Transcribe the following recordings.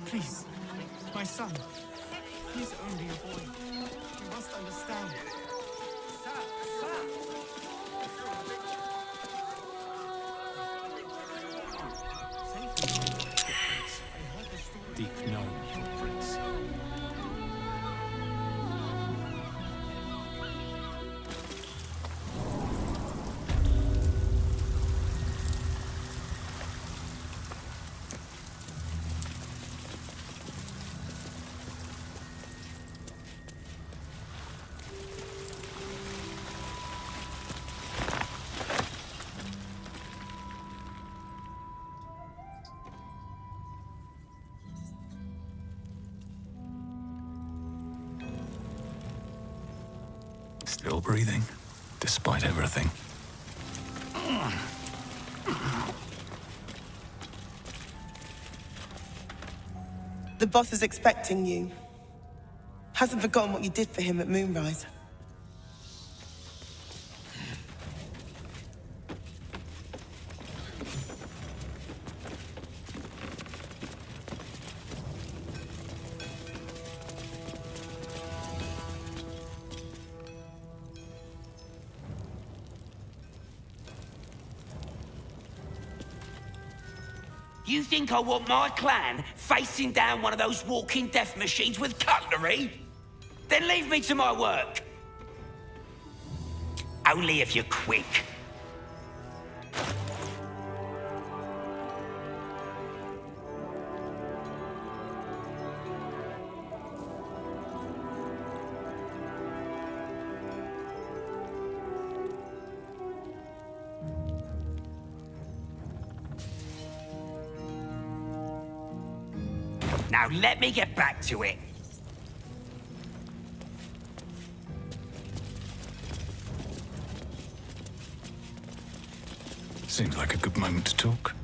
Please, my son. He's only a boy. You must understand. Deep gnome footprints. Still breathing, despite everything. The boss is expecting you. Hasn't forgotten what you did for him at Moonrise. You think I want my clan facing down one of those walking death machines with cutlery? Then leave me to my work. Only if you're quick. Now let me get back to it. Seems like a good moment to talk.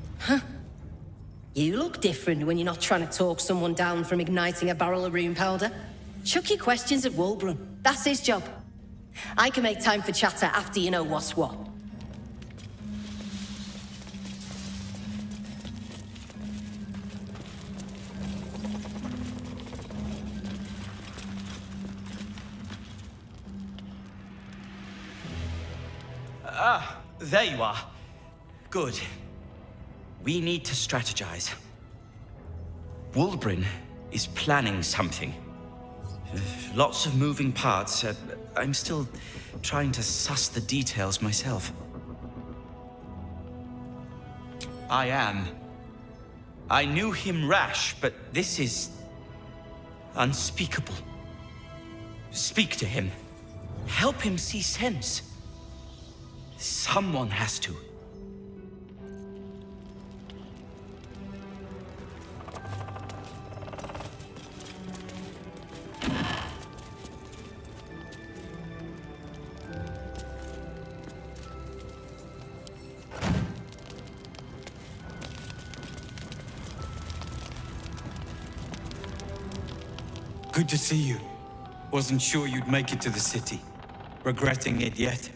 You look different when you're not trying to talk someone down from igniting a barrel of rune powder. Chuck your questions at Wulbrun. That's his job. I can make time for chatter after you know what's what. There you are. Good. We need to strategize. Wulbrun is planning something. Lots of moving parts. I'm still trying to suss the details myself. I am. I knew him rash, but this is unspeakable. Speak to him. Help him see sense. Someone has to. Good to see you. Wasn't sure you'd make it to the city. Regretting it yet?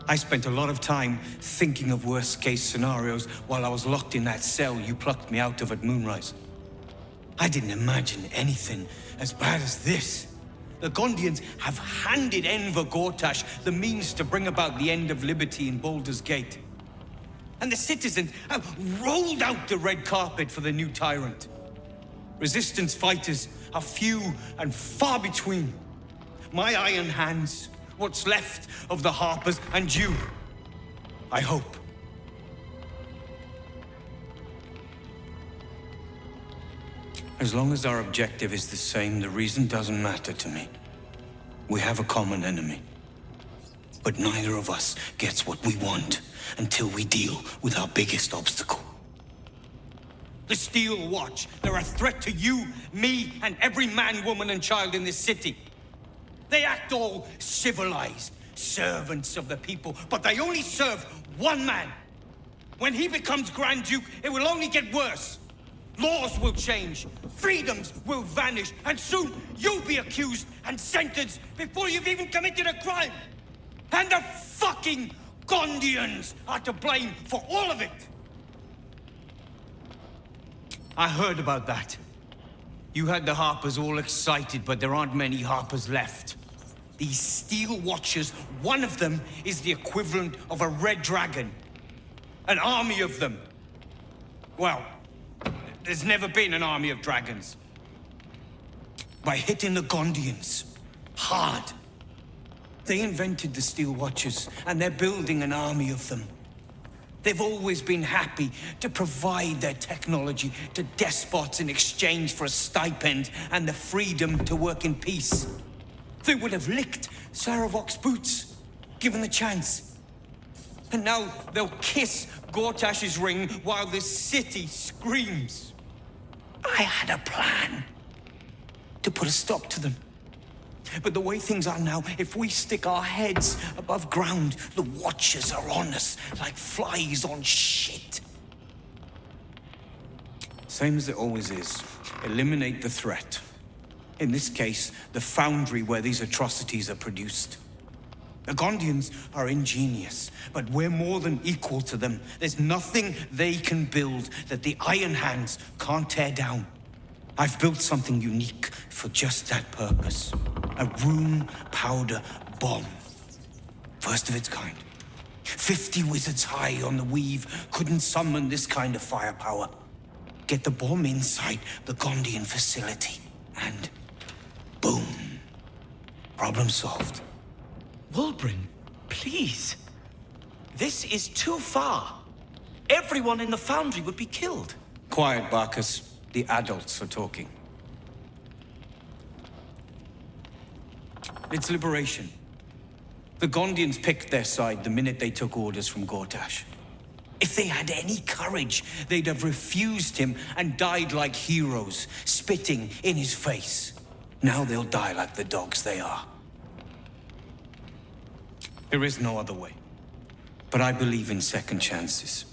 I spent a lot of time thinking of worst-case scenarios while I was locked in that cell you plucked me out of at Moonrise. I didn't imagine anything as bad as this. The Gondians have handed Enver Gortash the means to bring about the end of liberty in Baldur's Gate. And the citizens have rolled out the red carpet for the new tyrant. Resistance fighters are few and far between. My iron hands, what's left of the Harpers, and you, I hope. As long as our objective is the same, the reason doesn't matter to me. We have a common enemy. But neither of us gets what we want until we deal with our biggest obstacle. The Steel Watch. They're a threat to you, me, and every man, woman, and child in this city. They act all civilized, servants of the people, but they only serve one man. When he becomes Grand Duke, it will only get worse. Laws will change, freedoms will vanish, and soon you'll be accused and sentenced before you've even committed a crime. And the fucking Gondians are to blame for all of it. I heard about that. You had the Harpers all excited, but there aren't many Harpers left. These Steel Watchers, one of them is the equivalent of a red dragon. An army of them. Well, there's never been an army of dragons. By hitting the Gondians hard. They invented the Steel Watchers, and they're building an army of them. They've always been happy to provide their technology to despots in exchange for a stipend and the freedom to work in peace. They would have licked Saravok's boots, given the chance. And now they'll kiss Gortash's ring while this city screams. I had a plan to put a stop to them. But the way things are now, if we stick our heads above ground, the Watchers are on us like flies on shit. Same as it always is. Eliminate the threat. In this case, the foundry where these atrocities are produced. The Gondians are ingenious, but we're more than equal to them. There's nothing they can build that the Iron Hands can't tear down. I've built something unique for just that purpose. A rune powder bomb. First of its kind. 50 wizards high on the weave couldn't summon this kind of firepower. Get the bomb inside the Gondian facility, and boom. Problem solved. Wulbren, please. This is too far. Everyone in the foundry would be killed. Quiet, Barkus. The adults are talking. It's liberation. The Gondians picked their side the minute they took orders from Gortash. If they had any courage, they'd have refused him and died like heroes, spitting in his face. Now they'll die like the dogs they are. There is no other way. But I believe in second chances.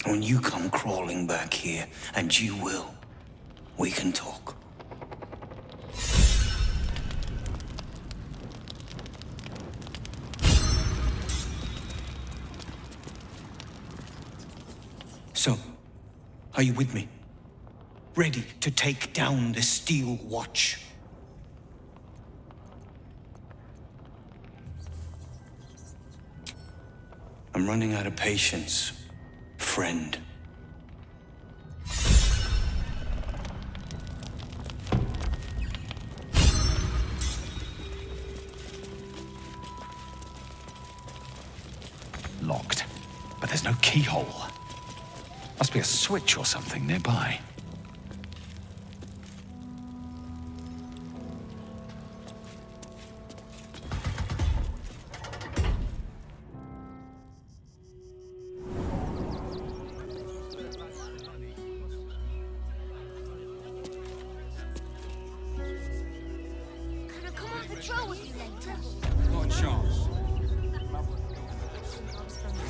When you come crawling back here, and you will, we can talk. So, are you with me? Ready to take down the Steel Watch? I'm running out of patience, friend. Locked. But there's no keyhole. Must be a switch or something nearby. Can I come on patrol with you later? Not a chance.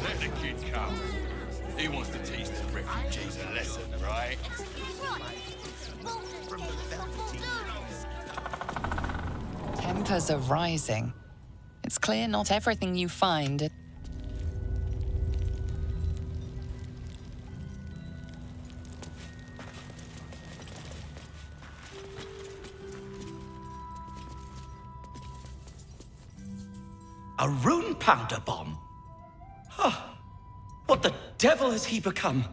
Let the kid come. He wants to teach the refugees a lesson, right? Tempers are rising. It's clear not everything you find. A rune powder bomb? Huh. What the devil has he become?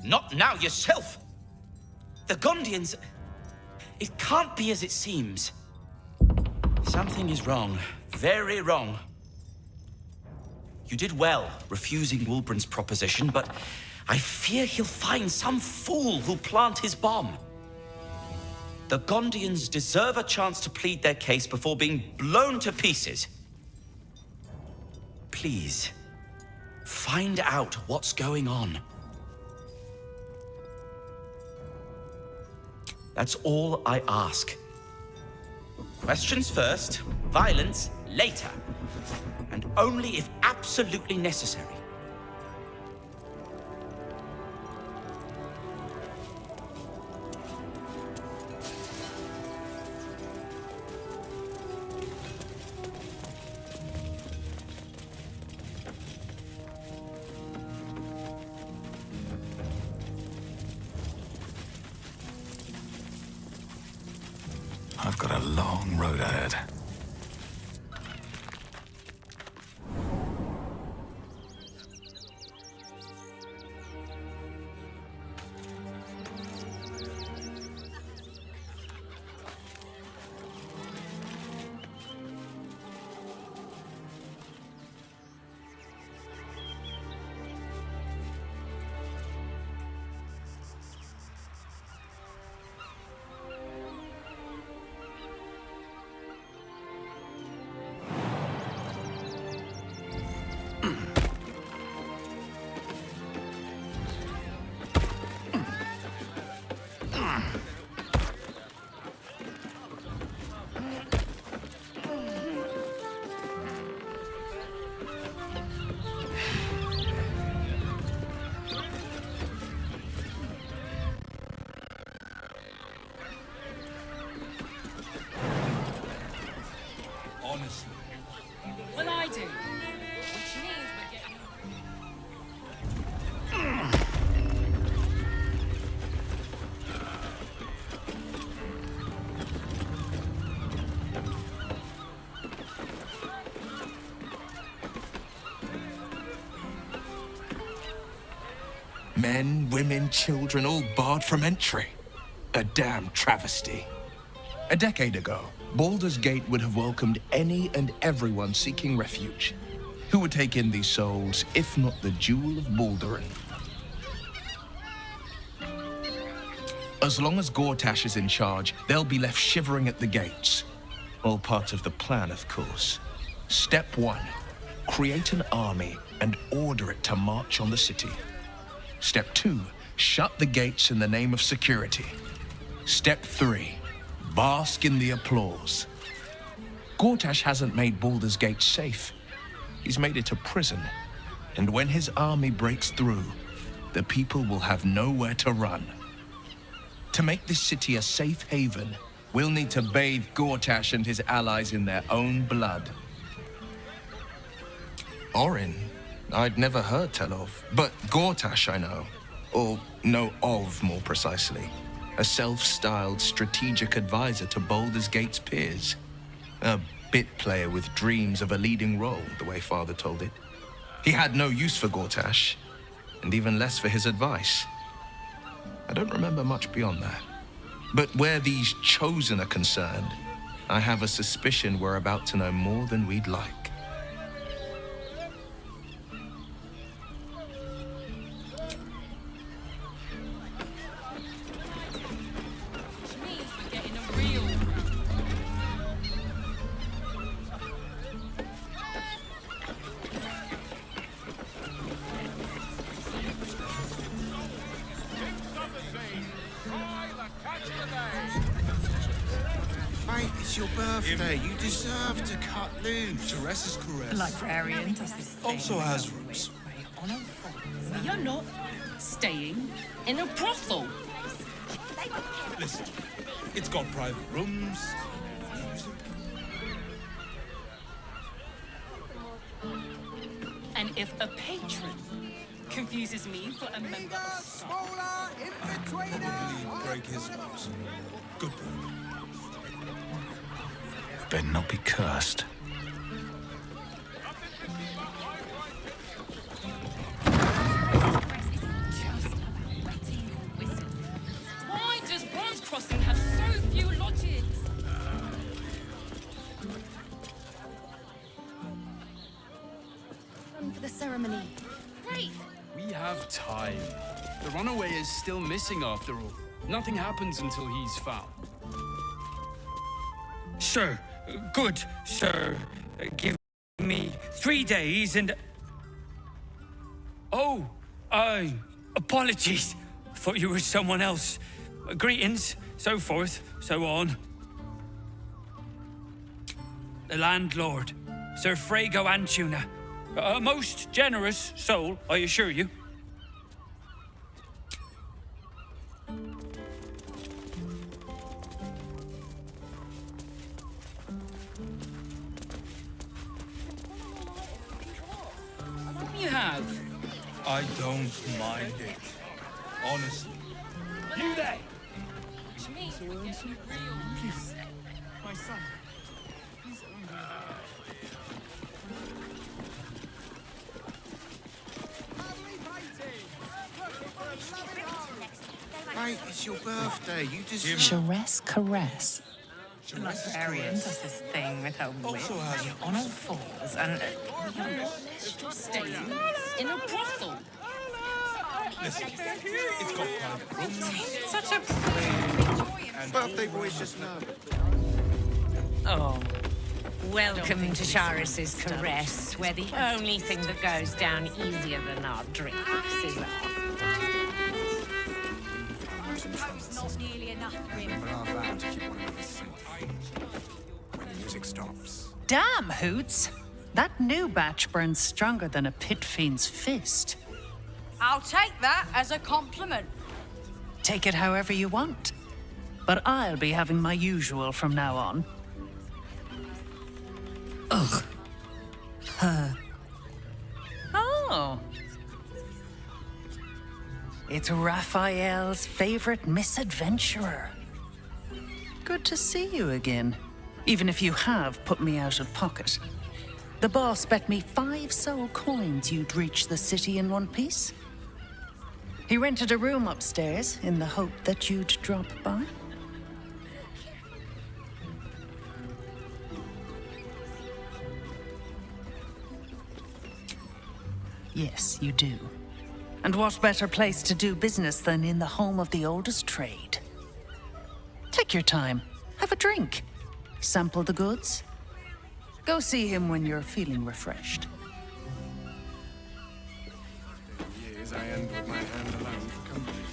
Not now yourself! The Gondians... It can't be as it seems. Something is wrong. Very wrong. You did well, refusing Wulbren's proposition, but I fear he'll find some fool who'll plant his bomb. The Gondians deserve a chance to plead their case before being blown to pieces. Please, find out what's going on. That's all I ask. Questions first, violence later. And only if absolutely necessary. I've got a long road ahead. Honestly. Well, I do. Which means we're getting... Men, women, children, all barred from entry. A damn travesty. A decade ago, Baldur's Gate would have welcomed any and everyone seeking refuge. Who would take in these souls, if not the Jewel of Baldur? As long as Gortash is in charge, they'll be left shivering at the gates. All part of the plan, of course. Step 1, create an army and order it to march on the city. Step 2, shut the gates in the name of security. Step 3, bask in the applause. Gortash hasn't made Baldur's Gate safe. He's made it a prison. And when his army breaks through, the people will have nowhere to run. To make this city a safe haven, we'll need to bathe Gortash and his allies in their own blood. Orin, I'd never heard tell of, but Gortash I know. Or know of, more precisely. A self-styled strategic advisor to Baldur's Gate's peers. A bit player with dreams of a leading role, the way Father told it. He had no use for Gortash, and even less for his advice. I don't remember much beyond that. But where these chosen are concerned, I have a suspicion we're about to know more than we'd like. Mate, it's your birthday. You deserve to cut loose. Teresa's caress Librarian does this thing. also has roots. We are not staying in a brothel. Listen, it's got private rooms, music. And if a patron confuses me for a member of staff, Probably break his nose. Good boy. Better not be cursed. why does Bronze Crossing have so few lodges? For the ceremony. Great. We have time. The runaway is still missing after all. Nothing happens until he's found. Sir, good, sir. Give me 3 days and... Oh, apologies. Thought you were someone else. Greetings, so forth, so on. The landlord, Sir Frago Antuna. A most generous soul, I assure you. You have. I don't mind it. Honestly. You there! Which means we're getting real. My son. He's only Mate, it's your birthday. You deserve... Charess caress. The librarian does this thing with her whip on all fours and stays in a brothel. Listen, it's got private rooms. Such a Birthday boy's just nervous. Oh, welcome to Charis's Caress, where the only thing that goes down easier than our drinks is our... Not nearly enough for him. But I'm bound to keep one of us safe when the music stops. Damn, Hoots! That new batch burns stronger than a pit fiend's fist. I'll take that as a compliment. Take it however you want. But I'll be having my usual from now on. Ugh. Her. Oh. It's Raphael's favorite misadventurer. Good to see you again, even if you have put me out of pocket. The boss bet me 5 soul coins you'd reach the city in one piece. He rented a room upstairs in the hope that you'd drop by. Yes, you do. And what better place to do business than in the home of the oldest trade? Take your time, have a drink, sample the goods. Go see him when you're feeling refreshed. Years I end with my hand alone for company.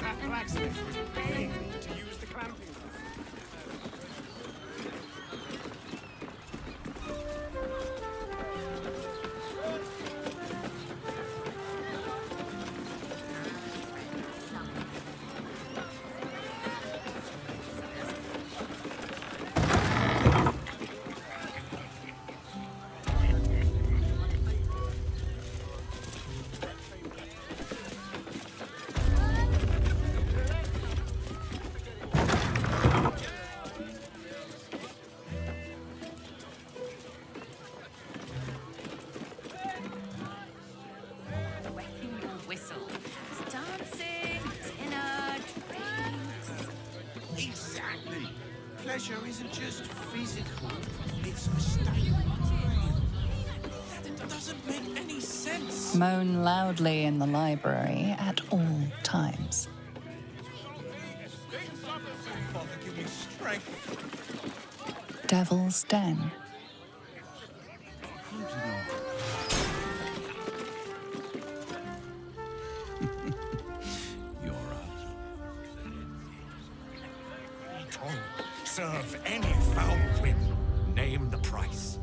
That blacksmith was paying me to use the clamping knife. Exactly. Pleasure isn't just physical, it's a state of mind. It doesn't make any sense. Moan loudly in the library at all times. Father, give me strength. Devil's Den. Serve any foul whim. Name the price.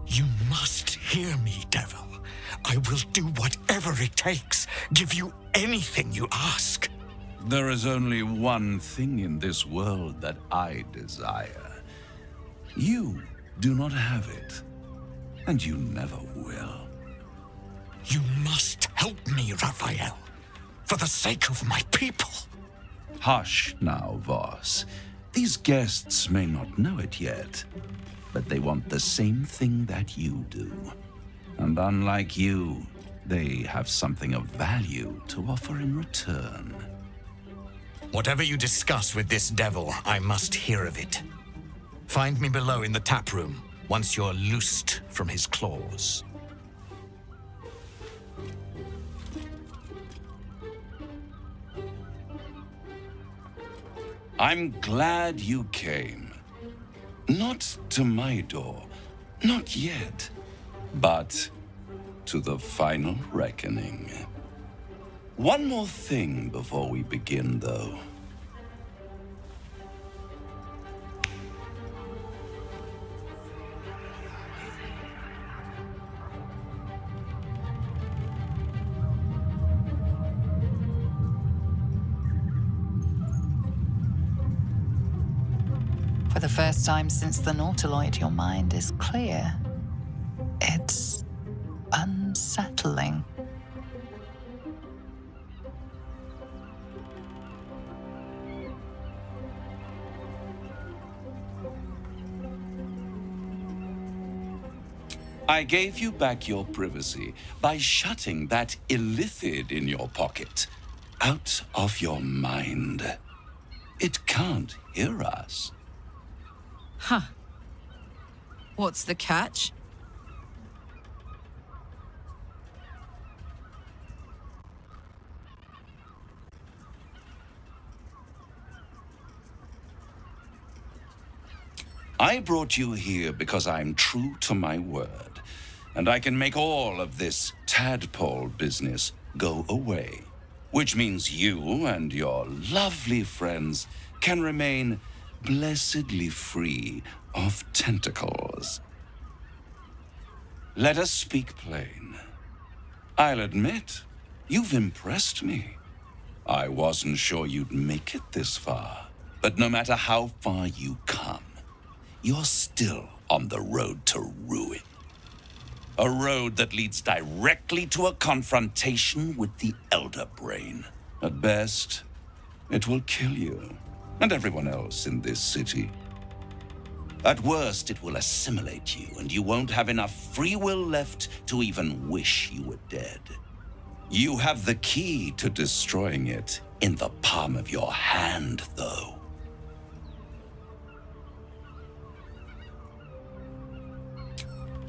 You must hear me, devil. I will do whatever it takes. Give you anything you ask. There is only one thing in this world that I desire. You do not have it, and you never will. You must help me, Raphael, for the sake of my people. Hush now, Voss. These guests may not know it yet, but they want the same thing that you do. And unlike you, they have something of value to offer in return. Whatever you discuss with this devil, I must hear of it. Find me below in the tap room, once you're loosed from his claws. I'm glad you came. Not to my door, not yet, but to the final reckoning. One more thing before we begin, though. For the first time since the Nautiloid, your mind is clear. It's unsettling. I gave you back your privacy by shutting that illithid in your pocket out of your mind. It can't hear us. Huh. What's the catch? I brought you here because I'm true to my word, and I can make all of this tadpole business go away, which means you and your lovely friends can remain blessedly free of tentacles. Let us speak plain. I'll admit, you've impressed me. I wasn't sure you'd make it this far, but no matter how far you come, you're still on the road to ruin. A road that leads directly to a confrontation with the Elder Brain. At best, it will kill you and everyone else in this city. At worst, it will assimilate you, and you won't have enough free will left to even wish you were dead. You have the key to destroying it in the palm of your hand, though.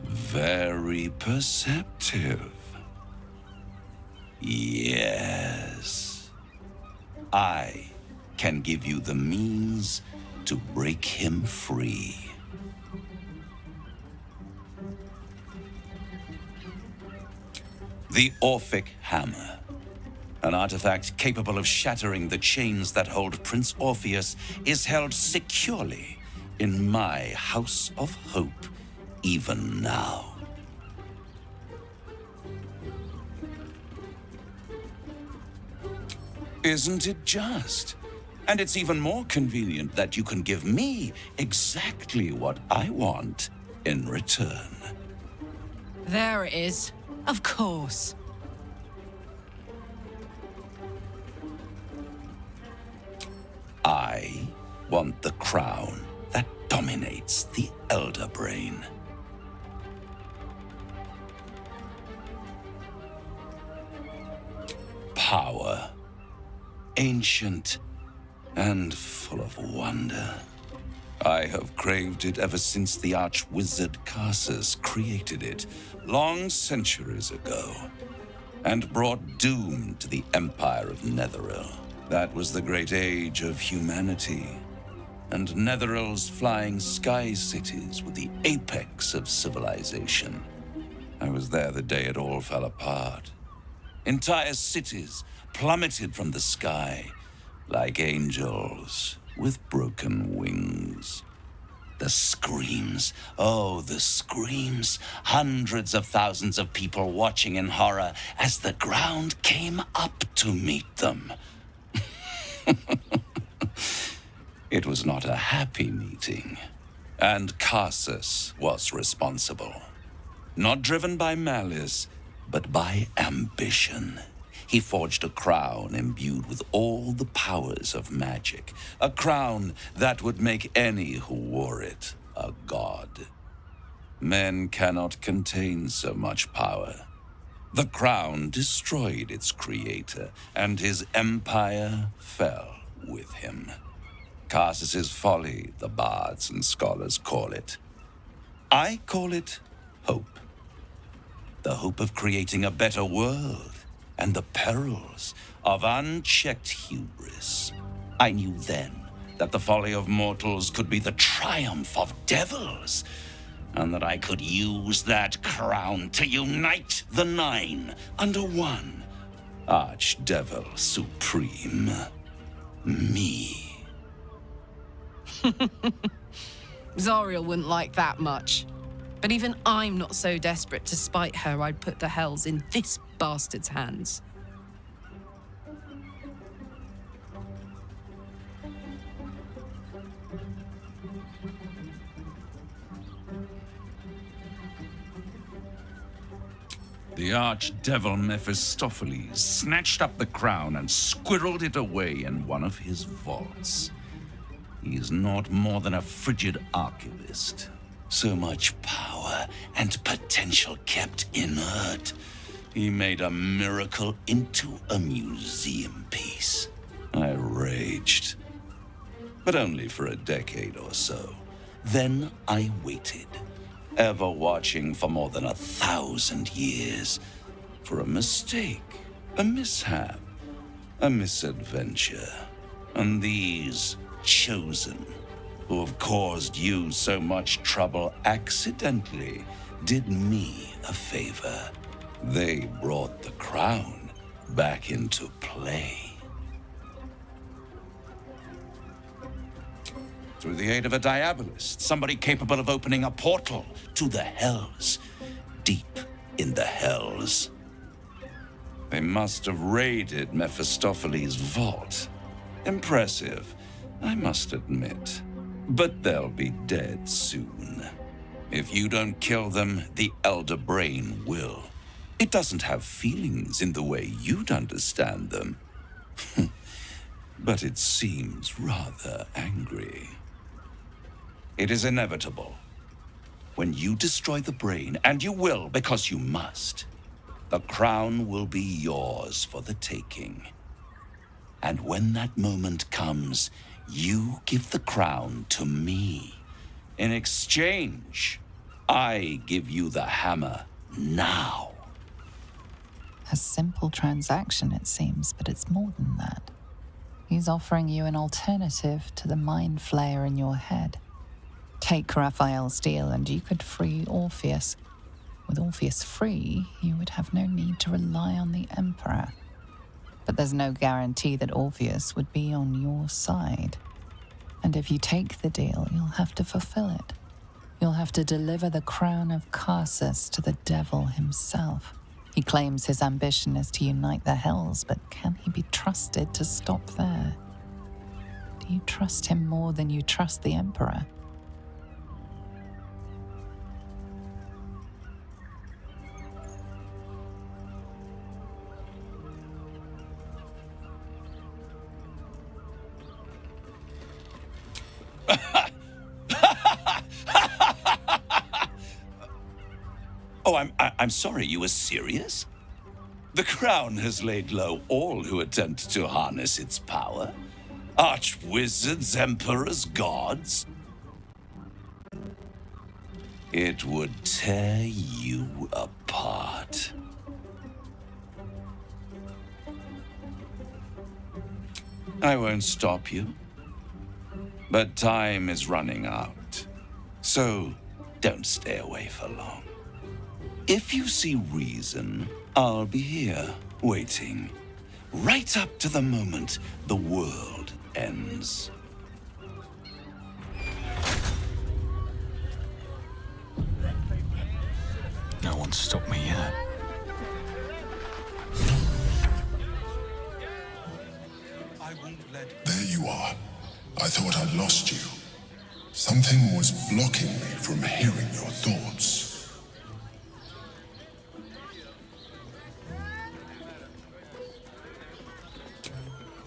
Very perceptive. Yes. I can give you the means to break him free. The Orphic Hammer. An artifact capable of shattering the chains that hold Prince Orpheus is held securely in my House of Hope even now. Isn't it just? And it's even more convenient that you can give me exactly what I want in return. There it is. Of course. I want the crown that dominates the Elder Brain. Power. Ancient and full of wonder. I have craved it ever since the arch-wizard Carsus created it, long centuries ago, and brought doom to the Empire of Netheril. That was the great age of humanity, and Netheril's flying sky cities were the apex of civilization. I was there the day it all fell apart. Entire cities plummeted from the sky like angels with broken wings. The screams, oh, the screams. Hundreds of thousands of people watching in horror as the ground came up to meet them. It was not a happy meeting, and Carsus was responsible. Not driven by malice, but by ambition. He forged a crown imbued with all the powers of magic. A crown that would make any who wore it a god. Men cannot contain so much power. The crown destroyed its creator, and his empire fell with him. Carsus's folly, the bards and scholars call it. I call it hope. The hope of creating a better world, and the perils of unchecked hubris. I knew then that the folly of mortals could be the triumph of devils, and that I could use that crown to unite the Nine under one Archdevil Supreme. Me. Zariel wouldn't like that much. But even I'm not so desperate to spite her I'd put the hells in this bastard's hands. The archdevil Mephistopheles snatched up the crown and squirreled it away in one of his vaults. He is not more than a frigid archivist. So much power and potential kept inert. He made a miracle into a museum piece. I raged. But only for a decade or so. Then I waited, ever watching for more than 1,000 years, for a mistake, a mishap, a misadventure. And these chosen, who have caused you so much trouble accidentally, did me a favor. They brought the crown back into play. Through the aid of a diabolist, somebody capable of opening a portal to the Hells, deep in the Hells. They must have raided Mephistopheles' vault. Impressive, I must admit. But they'll be dead soon. If you don't kill them, the Elder Brain will. It doesn't have feelings in the way you'd understand them. But it seems rather angry. It is inevitable. When you destroy the brain, and you will because you must, the crown will be yours for the taking. And when that moment comes, you give the crown to me. In exchange, I give you the hammer now. A simple transaction, it seems, but it's more than that. He's offering you an alternative to the mind flayer in your head. Take Raphael's deal and you could free Orpheus. With Orpheus free, you would have no need to rely on the Emperor. But there's no guarantee that Orpheus would be on your side. And if you take the deal, you'll have to fulfill it. You'll have to deliver the crown of Carsus to the devil himself. He claims his ambition is to unite the Hells, but can he be trusted to stop there? Do you trust him more than you trust the Emperor? Oh, I'm sorry, you were serious? The crown has laid low all who attempt to harness its power. Archwizards, emperors, gods. It would tear you apart. I won't stop you. But time is running out. So don't stay away for long. If you see reason, I'll be here, waiting. Right up to the moment the world ends. No one's stopped me yet. There you are. I thought I'd lost you. Something was blocking me from hearing your thoughts.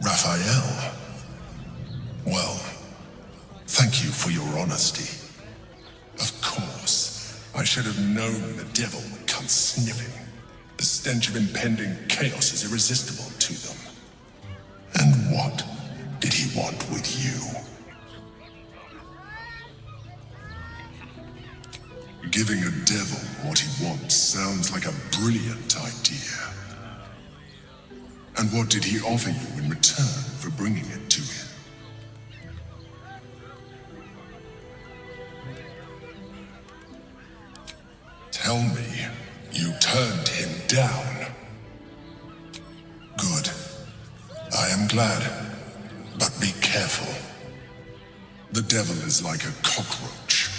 Raphael. Well, thank you for your honesty. Of course, I should have known the devil would come sniffing. The stench of impending chaos is irresistible to them. And what did he want with you? Giving a devil what he wants sounds like a brilliant idea. And what did he offer you in return for bringing it to him? Tell me, you turned him down. Good. I am glad. But be careful. The devil is like a cockroach.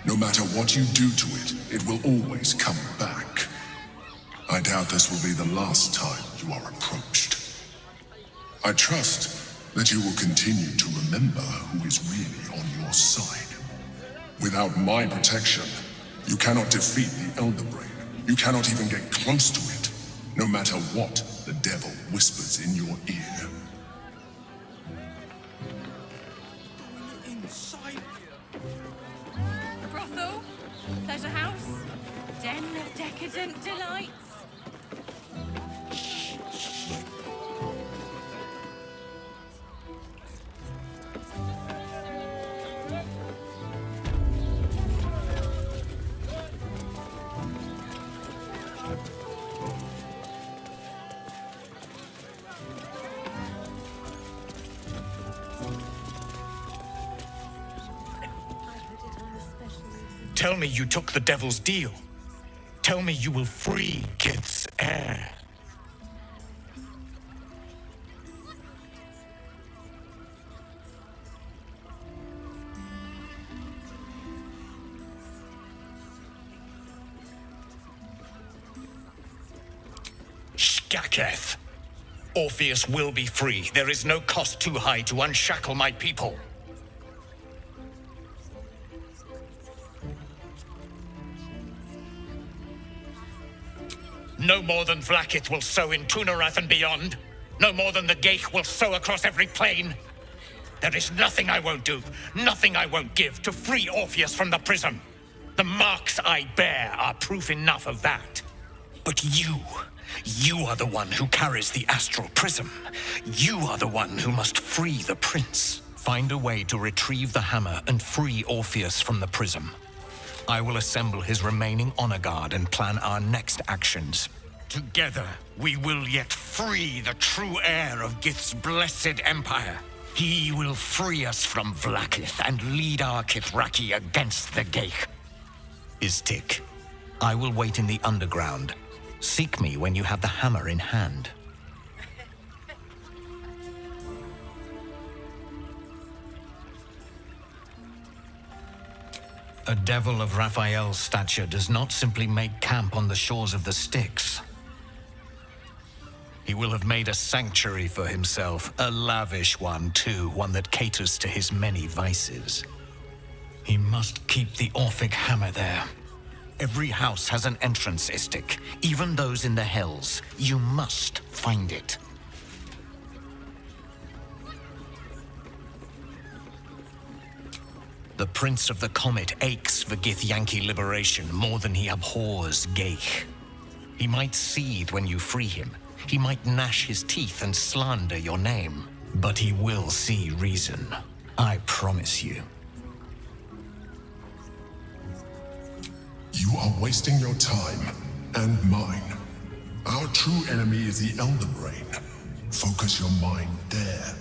No matter what you do to it, it will always come back. I doubt this will be the last time you are approached. I trust that you will continue to remember who is really on your side. Without my protection, you cannot defeat the Elder Brain. You cannot even get close to it, no matter what the devil whispers in your ear. Brotho, pleasure house? Den of decadent delights? Tell me you took the devil's deal. Tell me you will free Kith's heir. Skaketh! Orpheus will be free. There is no cost too high to unshackle my people. No more than Vlaakith will sow in Tunarath and beyond. No more than the Geich will sow across every plain. There is nothing I won't do, nothing I won't give to free Orpheus from the prism. The marks I bear are proof enough of that. But you are the one who carries the astral prism. You are the one who must free the prince. Find a way to retrieve the hammer and free Orpheus from the prism. I will assemble his remaining honor guard and plan our next actions. Together, we will yet free the true heir of Gith's blessed empire. He will free us from Vlaakith and lead our Kithraki against the Geich. Istik, I will wait in the underground. Seek me when you have the hammer in hand. A devil of Raphael's stature does not simply make camp on the shores of the Styx. He will have made a sanctuary for himself, a lavish one too, one that caters to his many vices. He must keep the Orphic hammer there. Every house has an entrance, Istik, even those in the Hells. You must find it. The Prince of the Comet aches for Githyanki liberation more than he abhors Geich. He might seethe when you free him. He might gnash his teeth and slander your name. But he will see reason. I promise you. You are wasting your time, and mine. Our true enemy is the Elder Brain. Focus your mind there.